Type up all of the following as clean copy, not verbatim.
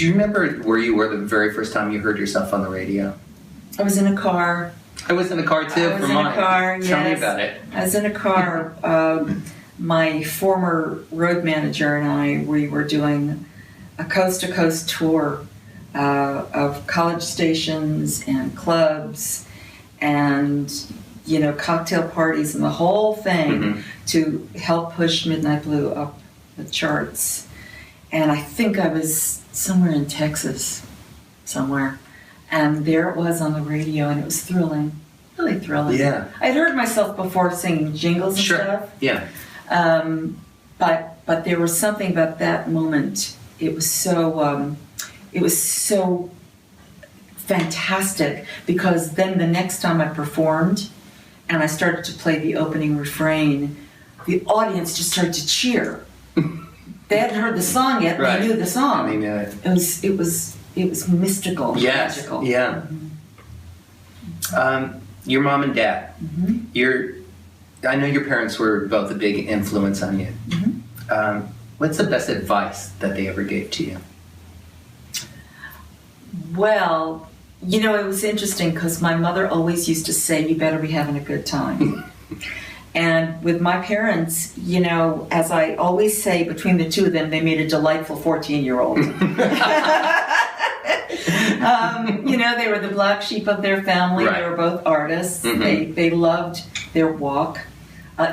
Do you remember where you were the very first time you heard yourself on the radio? I was in a car. I was in a car too. I was in a car, yes. Tell me about it. I was in a car. My former road manager and I, we were doing a coast-to-coast tour of college stations and clubs and, you know, cocktail parties and the whole thing to help push Midnight Blue up the charts. And I think I was somewhere in Texas, somewhere. And there it was on the radio, and it was thrilling, really thrilling. Yeah. I'd heard myself before singing jingles and Sure. stuff. Yeah. But there was something about that moment. It was so fantastic, because then the next time I performed and I started to play the opening refrain, the audience just started to cheer. They hadn't heard the song yet, Right. they knew the song. They knew it. It was mystical, Yes. magical. Yeah. Your mom and dad. I know your parents were both a big influence on you. What's the best advice that they ever gave to you? Well, you know, it was interesting because my mother always used to say, you better be having a good time. And with my parents, you know, as I always say, between the two of them, they made a delightful 14-year-old. You know, they were the black sheep of their family. Right. They were both artists. They loved their walk.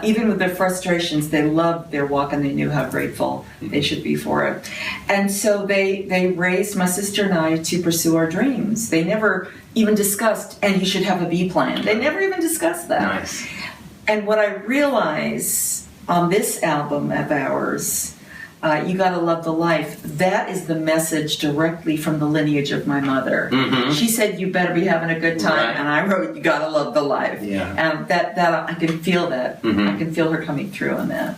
Even with their frustrations, they loved their walk, and they knew how grateful they should be for it. And so they raised my sister and I to pursue our dreams. They never even discussed, and you should have a B plan. They never even discussed that. Nice. And what I realize on this album of ours, You Gotta Love the Life, that is the message directly from the lineage of my mother. She said, you better be having a good time, Right. and I wrote, You Gotta Love the Life. Yeah. And that I can feel that. I can feel her coming through on that.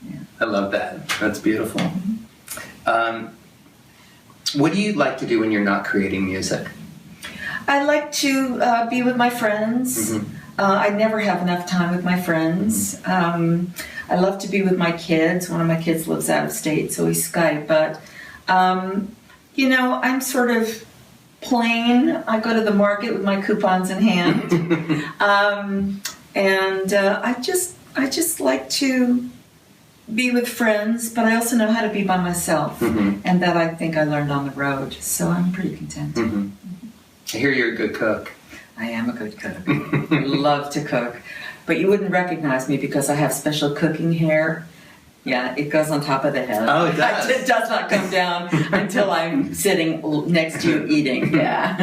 Yeah. I love that. That's beautiful. What do you like to do when you're not creating music? I like to be with my friends. I never have enough time with my friends. I love to be with my kids. One of my kids lives out of state, so we Skype. But, you know, I'm sort of plain. I go to the market with my coupons in hand. I just like to be with friends, but I also know how to be by myself. And that I think I learned on the road. So I'm pretty content. I hear you're a good cook. I am a good cook. I love to cook. But you wouldn't recognize me because I have special cooking hair. Yeah, it goes on top of the head. Oh, it does? It does not come down until I'm sitting next to you eating. Yeah.